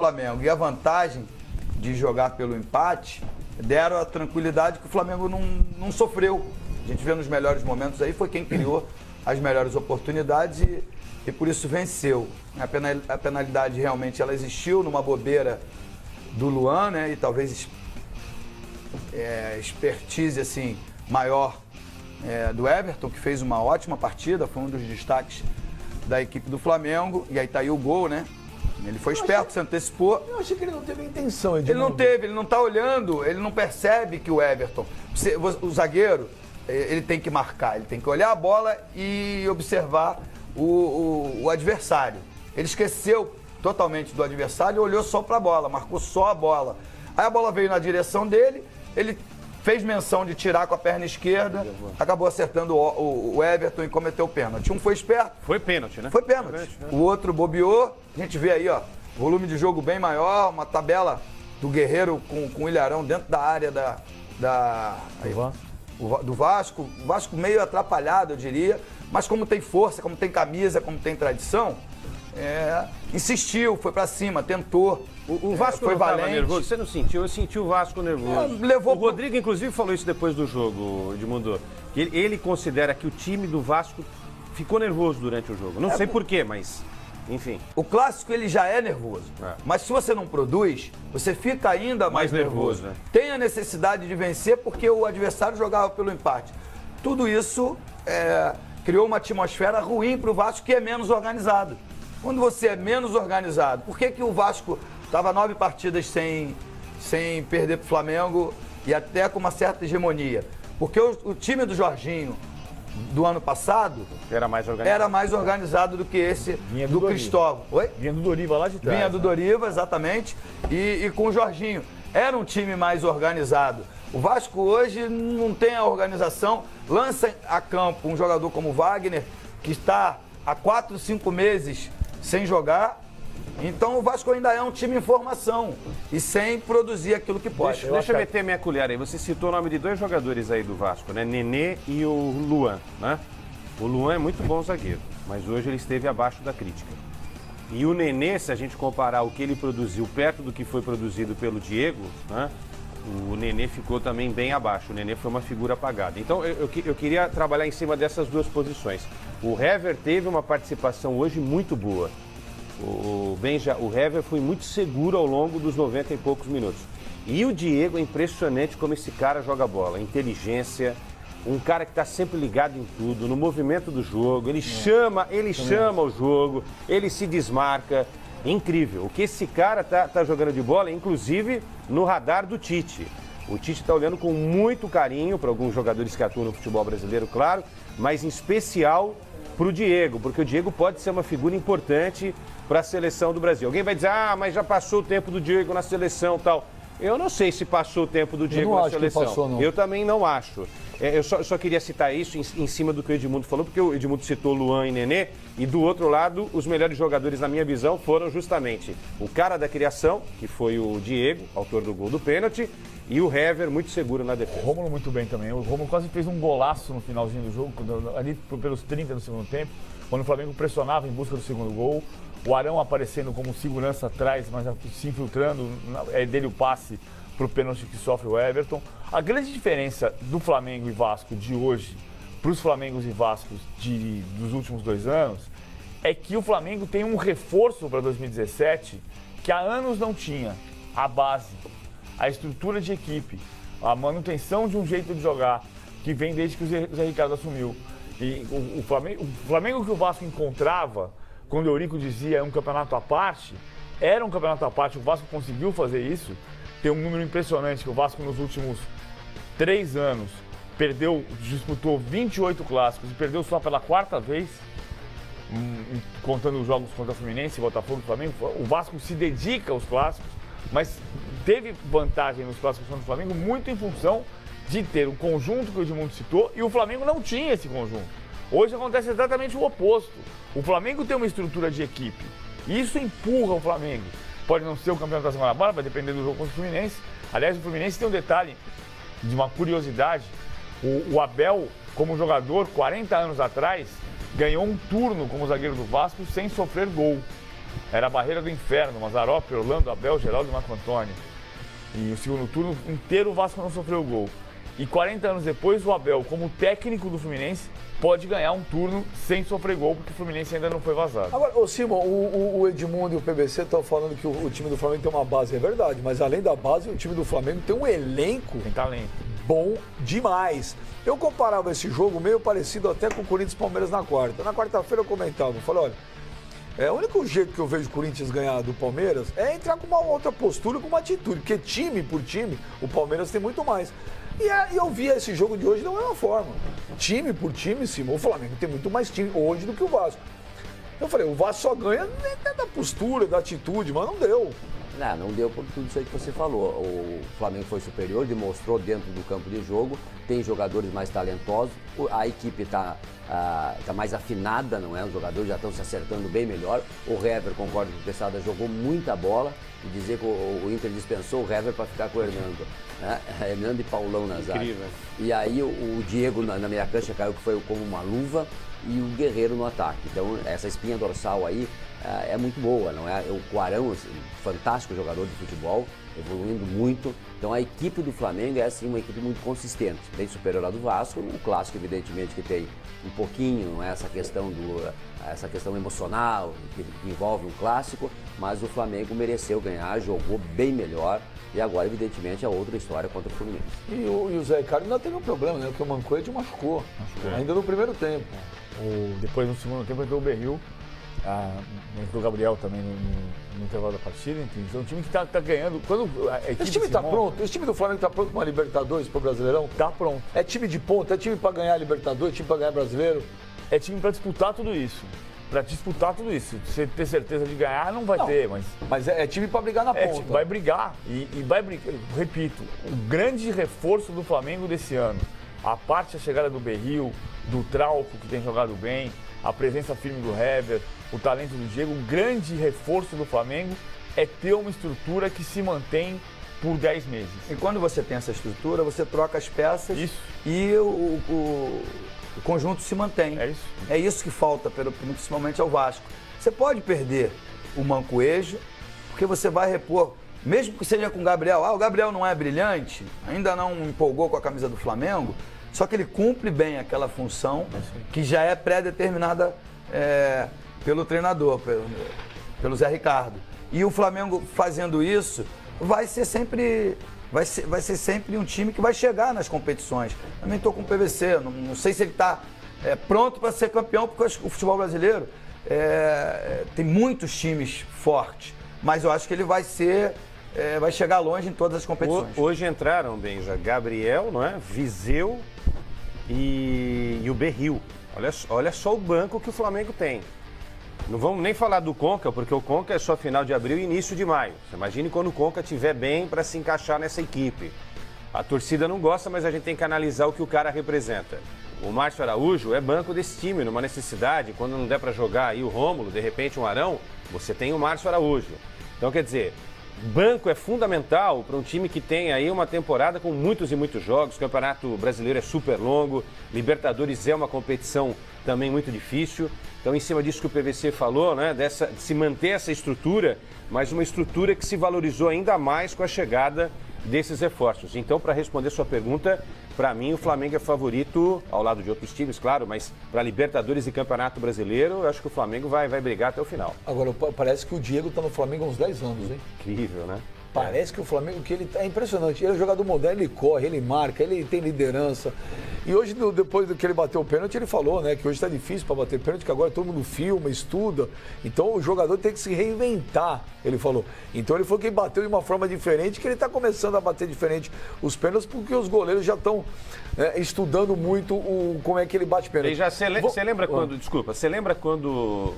Flamengo. E a vantagem de jogar pelo empate deram a tranquilidade que o Flamengo não sofreu. A gente vê nos melhores momentos aí, foi quem criou as melhores oportunidades e por isso venceu. A penalidade realmente ela existiu numa bobeira do Luan, né? E talvez expertise assim, maior do Everton, que fez uma ótima partida, foi um dos destaques da equipe do Flamengo. E aí tá aí o gol, né? Ele foi esperto, se antecipou. Eu achei que ele não teve a intenção, Ele não teve, ele não tá olhando, ele não percebe que o Everton, o zagueiro, ele tem que marcar, ele tem que olhar a bola e observar o adversário. Ele esqueceu totalmente do adversário e olhou só para a bola, marcou só a bola. Aí a bola veio na direção dele, ele fez menção de tirar com a perna esquerda, acabou acertando o Everton e cometeu o pênalti. Um foi esperto. Foi pênalti, né? Foi pênalti. O outro bobeou, a gente vê aí, ó, volume de jogo bem maior, uma tabela do Guerreiro com o Ilharão dentro da área do Vasco. O Vasco meio atrapalhado, eu diria, mas como tem força, como tem camisa, como tem tradição, insistiu, foi pra cima, tentou. O Vasco foi não estava valente. nervoso? Você não sentiu? Eu senti o Vasco nervoso. O Rodrigo, inclusive, falou isso depois do jogo, Edmundo. Que ele considera que o time do Vasco ficou nervoso durante o jogo. Não sei porquê, mas... Enfim. O clássico, ele já é nervoso. Mas se você não produz, você fica ainda mais nervoso. Né? Tem a necessidade de vencer porque o adversário jogava pelo empate. Tudo isso criou uma atmosfera ruim para o Vasco, que é menos organizado. Quando você é menos organizado, por que o Vasco estava 9 partidas sem perder para o Flamengo e até com uma certa hegemonia? Porque o time do Jorginho do ano passado era mais organizado do que esse do Cristóvão. Oi? Vinha do Doriva lá de trás. Vinha do Doriva, exatamente, e com o Jorginho. Era um time mais organizado. O Vasco hoje não tem a organização, lança a campo um jogador como o Wagner, que está há 4, 5 meses sem jogar. Então o Vasco ainda é um time em formação e sem produzir aquilo que pode. Deixa eu meter minha colher aí. Você citou o nome de 2 jogadores aí do Vasco, né? Nenê e o Luan, né? O Luan é muito bom zagueiro, mas hoje ele esteve abaixo da crítica. E o Nenê, se a gente comparar o que ele produziu perto do que foi produzido pelo Diego, né? O Nenê ficou também bem abaixo. O Nenê foi uma figura apagada. Então eu queria trabalhar em cima dessas 2 posições. O Hever teve uma participação hoje muito boa. O Hever foi muito seguro ao longo dos 90 e poucos minutos. E o Diego é impressionante como esse cara joga bola. Inteligência, um cara que está sempre ligado em tudo, no movimento do jogo. Ele chama o jogo, ele se desmarca. É incrível. O que esse cara tá jogando de bola, inclusive no radar do Tite. O Tite está olhando com muito carinho para alguns jogadores que atuam no futebol brasileiro, claro, mas em especial para o Diego, porque o Diego pode ser uma figura importante para a seleção do Brasil. Alguém vai dizer, mas já passou o tempo do Diego na seleção e tal. Eu não sei se passou o tempo do Diego na seleção. Passou, não. Eu também não acho. Eu só queria citar isso em cima do que o Edmundo falou, porque o Edmundo citou Luan e Nenê, e do outro lado, os melhores jogadores, na minha visão, foram justamente o cara da criação, que foi o Diego, autor do gol do pênalti, e o Hever, muito seguro na defesa. O Rômulo muito bem também. O Rômulo quase fez um golaço no finalzinho do jogo, ali pelos 30 do segundo tempo, quando o Flamengo pressionava em busca do segundo gol. O Arão aparecendo como segurança atrás, mas se infiltrando, é dele o passe para o pênalti que sofre o Everton. A grande diferença do Flamengo e Vasco de hoje para os Flamengos e Vascos dos últimos 2 anos é que o Flamengo tem um reforço para 2017 que há anos não tinha. A base, a estrutura de equipe, a manutenção de um jeito de jogar que vem desde que o Zé Ricardo assumiu. E o Flamengo que o Vasco encontrava, quando o Eurico dizia é um campeonato à parte, era um campeonato à parte, o Vasco conseguiu fazer isso. Tem um número impressionante que o Vasco nos últimos 3 anos disputou 28 clássicos e perdeu só pela 4ª vez, contando os jogos contra o Fluminense, Botafogo e Flamengo. O Vasco se dedica aos clássicos, mas teve vantagem nos clássicos contra o Flamengo muito em função de ter um conjunto que o Edmundo citou e o Flamengo não tinha esse conjunto. Hoje acontece exatamente o oposto. O Flamengo tem uma estrutura de equipe e isso empurra o Flamengo. Pode não ser o campeão da semana bola, vai depender do jogo contra o Fluminense. Aliás, o Fluminense tem um detalhe de uma curiosidade. O Abel, como jogador, 40 anos atrás, ganhou um turno como zagueiro do Vasco sem sofrer gol. Era a barreira do inferno, Mazzaropi, Orlando, Abel, Geraldo e Marco Antônio. E o segundo turno inteiro o Vasco não sofreu gol. E 40 anos depois, o Abel, como técnico do Fluminense, pode ganhar um turno sem sofrer gol, porque o Fluminense ainda não foi vazado. Agora, ô Simon, o Edmundo e o PVC estão falando que o time do Flamengo tem uma base, é verdade, mas além da base, o time do Flamengo tem um elenco Tem talento. bom demais. Eu comparava esse jogo meio parecido até com o Corinthians e Palmeiras na quarta. Na quarta-feira eu comentava, eu falei, olha, o único jeito que eu vejo o Corinthians ganhar do Palmeiras é entrar com uma outra postura, com uma atitude, porque time por time, o Palmeiras tem muito mais. E eu via esse jogo de hoje da mesma forma. Time por time, Simão, o Flamengo tem muito mais time hoje do que o Vasco. Eu falei, o Vasco só ganha da postura, da atitude, mas não deu. Não deu por tudo isso aí que você falou. O Flamengo foi superior, demonstrou dentro do campo de jogo, tem jogadores mais talentosos, a equipe está mais afinada, não é? Os jogadores já estão se acertando bem melhor. O Hever, concordo com o Quesada, jogou muita bola. E dizer que o Inter dispensou o Hever para ficar com o Hernando. Né? Hernando e Paulão na zaga. Incrível. E aí o Diego na meia cancha caiu que foi como uma luva e o Guerreiro no ataque. Então essa espinha dorsal aí é muito boa, não é? O Arão, assim, fantástico jogador de futebol, evoluindo muito. Então a equipe do Flamengo é assim uma equipe muito consistente, bem superior à do Vasco. O clássico, evidentemente, que tem um pouquinho, não é? Essa questão emocional que envolve um clássico, mas o Flamengo mereceu ganhar, jogou bem melhor. E agora, evidentemente, é outra história contra o Fluminense. E o Zé Ricardo ainda teve um problema, né? Porque o Mancoede machucou. Ainda no primeiro tempo. Depois, no segundo tempo, entrou o Berril. Entrou o Gabriel também no intervalo da partida. Enfim, é um time que tá ganhando. Quando esse time tá pronto? Esse time do Flamengo tá pronto para uma Libertadores, para o Brasileirão? Tá pronto. É time de ponta? É time para ganhar Libertadores? É time para ganhar Brasileiro? É time para disputar tudo isso. Para disputar tudo isso. Você ter certeza de ganhar, não vai ter, mas... Mas é time para brigar na ponta. Vai brigar. E vai brigar. Repito, o grande reforço do Flamengo desse ano, a parte da chegada do Berril, do Trauco, que tem jogado bem, a presença firme do Hever, o talento do Diego, o grande reforço do Flamengo é ter uma estrutura que se mantém por 10 meses. E quando você tem essa estrutura, você troca as peças e o conjunto se mantém. É isso. É isso que falta, principalmente ao Vasco. Você pode perder o Mancoejo, porque você vai repor, mesmo que seja com o Gabriel. O Gabriel não é brilhante, ainda não empolgou com a camisa do Flamengo, só que ele cumpre bem aquela função que já é pré-determinada pelo treinador, pelo Zé Ricardo. E o Flamengo fazendo isso vai ser sempre um time que vai chegar nas competições. Também estou com o PVC, não sei se ele está pronto para ser campeão, porque o futebol brasileiro tem muitos times fortes, mas eu acho que ele vai chegar longe em todas as competições. Hoje entraram, Benja, Gabriel, não é? Viseu e o Berril. Olha só o banco que o Flamengo tem. Não vamos nem falar do Conca, porque o Conca é só final de abril e início de maio. Você imagine quando o Conca estiver bem para se encaixar nessa equipe. A torcida não gosta, mas a gente tem que analisar o que o cara representa. O Márcio Araújo é banco desse time, numa necessidade. Quando não der para jogar aí o Rômulo, de repente um Arão, você tem o Márcio Araújo. Então, quer dizer, banco é fundamental para um time que tem aí uma temporada com muitos e muitos jogos. O Campeonato Brasileiro é super longo, Libertadores é uma competição também muito difícil. Então, em cima disso que o PVC falou, né, de se manter essa estrutura, mas uma estrutura que se valorizou ainda mais com a chegada desses reforços. Então, para responder sua pergunta, para mim o Flamengo é favorito, ao lado de outros times, claro, mas para Libertadores e Campeonato Brasileiro, eu acho que o Flamengo vai brigar até o final. Agora, parece que o Diego está no Flamengo há uns 10 anos, hein? Incrível, né? Parece que o Flamengo, é impressionante. Ele é jogador moderno, ele corre, ele marca, ele tem liderança. E hoje, depois do que ele bateu o pênalti, ele falou, né, que hoje está difícil para bater pênalti, que agora todo mundo filma, estuda. Então o jogador tem que se reinventar, ele falou. Então ele falou que ele bateu de uma forma diferente, que ele está começando a bater diferente os pênaltis, porque os goleiros já estão estudando muito como é que ele bate pênalti. Você lembra quando, desculpa, você lembra quando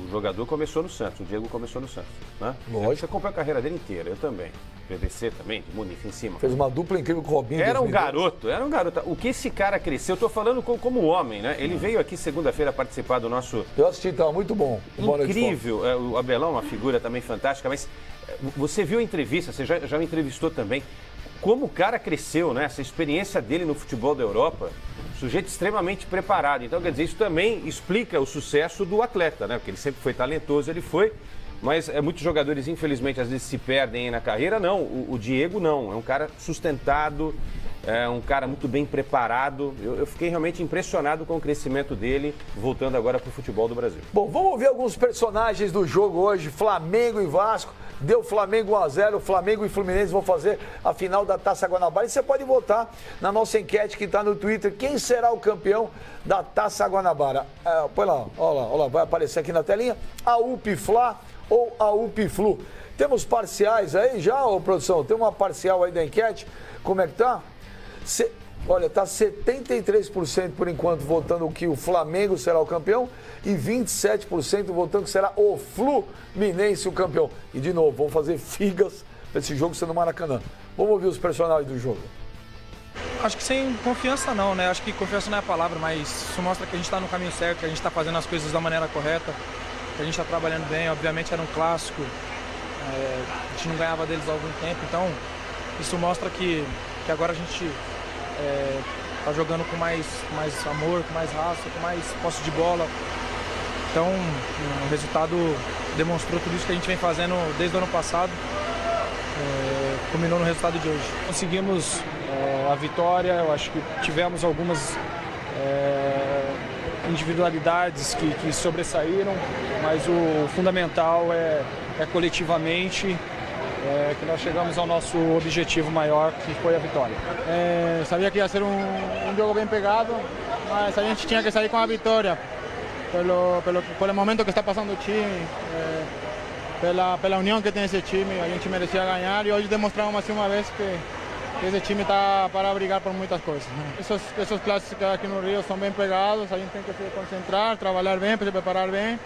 o jogador começou no Santos, o Diego começou no Santos, né? Lógico. Você acompanhou a carreira dele inteira, eu também. PVC também, de Muniz em cima. Fez uma dupla incrível com o Robinho. Era um garoto. O que esse cara cresceu, eu tô falando como homem, né? Ele veio aqui segunda-feira participar do nosso... Eu assisti, estava muito bom. Incrível. O Abelão, uma figura também fantástica, mas você viu a entrevista, você já o entrevistou também. como o cara cresceu, né? Essa experiência dele no futebol da Europa, sujeito extremamente preparado. Então, quer dizer, isso também explica o sucesso do atleta, né? Porque ele sempre foi talentoso, ele foi, mas muitos jogadores, infelizmente, às vezes se perdem na carreira. Não, o Diego não, é um cara sustentado, é um cara muito bem preparado. Eu fiquei realmente impressionado com o crescimento dele, voltando agora para o futebol do Brasil. Bom, vamos ver alguns personagens do jogo hoje, Flamengo e Vasco. Deu Flamengo 1-0, Flamengo e Fluminense vão fazer a final da Taça Guanabara. E você pode votar na nossa enquete que está no Twitter. Quem será o campeão da Taça Guanabara? Põe lá, olha lá, vai aparecer aqui na telinha. A UP-Fla ou a UP-Flu? Temos parciais aí já, ô produção? Tem uma parcial aí da enquete? Como é que tá? Olha, tá 73% por enquanto votando que o Flamengo será o campeão e 27% votando que será o Fluminense o campeão. E de novo, vamos fazer figas para esse jogo ser no Maracanã. Vamos ouvir os personagens do jogo. Acho que sem confiança não, né? Acho que confiança não é a palavra, mas isso mostra que a gente está no caminho certo, que a gente está fazendo as coisas da maneira correta, que a gente está trabalhando bem. Obviamente era um clássico, a gente não ganhava deles há algum tempo, então isso mostra que agora a gente tá jogando com mais amor, com mais raça, com mais posse de bola. Então, o resultado demonstrou tudo isso que a gente vem fazendo desde o ano passado. Culminou no resultado de hoje. Conseguimos a vitória, eu acho que tivemos algumas individualidades que sobressaíram, mas o fundamental é coletivamente que nós chegamos ao nosso objetivo maior, que foi a vitória. Sabia que ia ser um jogo bem pegado, mas a gente tinha que sair com a vitória, pelo momento que está passando o time, pela união que tem esse time. A gente merecia ganhar e hoje demonstramos mais uma vez que esse time está para brigar por muitas coisas, né? Esses clássicos aqui no Rio são bem pegados, a gente tem que se concentrar, trabalhar bem, se preparar bem.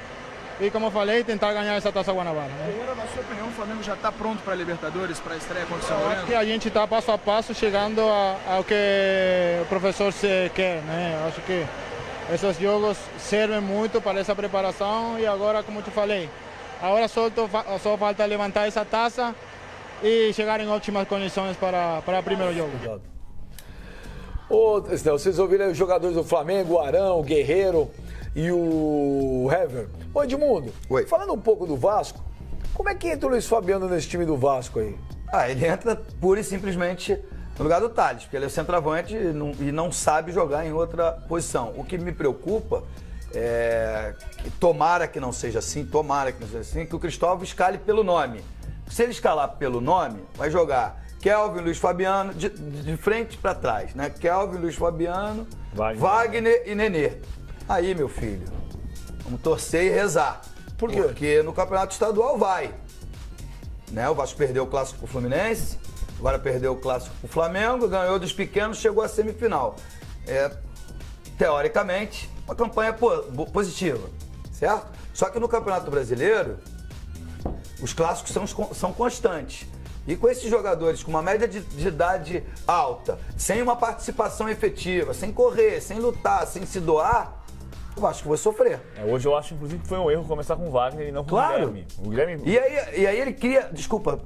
E como eu falei, tentar ganhar essa Taça Guanabara. Né? Na sua opinião, o Flamengo já está pronto para a Libertadores, para a estreia contra o São Lourenço? Acho que a gente está passo a passo chegando ao que o professor quer, né? Eu acho que esses jogos servem muito para essa preparação e agora, como te falei, agora só falta levantar essa taça e chegar em ótimas condições para o primeiro jogo. Vocês ouviram aí os jogadores do Flamengo, o Arão, o Guerreiro e o Hever. Ô Edmundo, Oi. Falando um pouco do Vasco, como é que entra o Luiz Fabiano nesse time do Vasco aí? Ele entra pura e simplesmente no lugar do Thales, porque ele é centroavante e não sabe jogar em outra posição. O que me preocupa é que tomara que não seja assim, que o Cristóvão escale pelo nome. Se ele escalar pelo nome, vai jogar Kelvin, Luiz Fabiano, de frente para trás, né? Kelvin, Luiz Fabiano, Wagner e Nenê. Aí, meu filho, vamos torcer e rezar. Por quê? Porque no Campeonato Estadual vai. Né? O Vasco perdeu o Clássico pro Fluminense, agora perdeu o Clássico pro Flamengo, ganhou dos pequenos, chegou à semifinal. Teoricamente, uma campanha positiva, certo? Só que no Campeonato Brasileiro, os clássicos são constantes. E com esses jogadores com uma média de idade alta, sem uma participação efetiva, sem correr, sem lutar, sem se doar, eu acho que vai sofrer. Hoje eu acho, inclusive, que foi um erro começar com o Wagner e não com Claro. o Guilherme. E aí ele cria... Desculpa...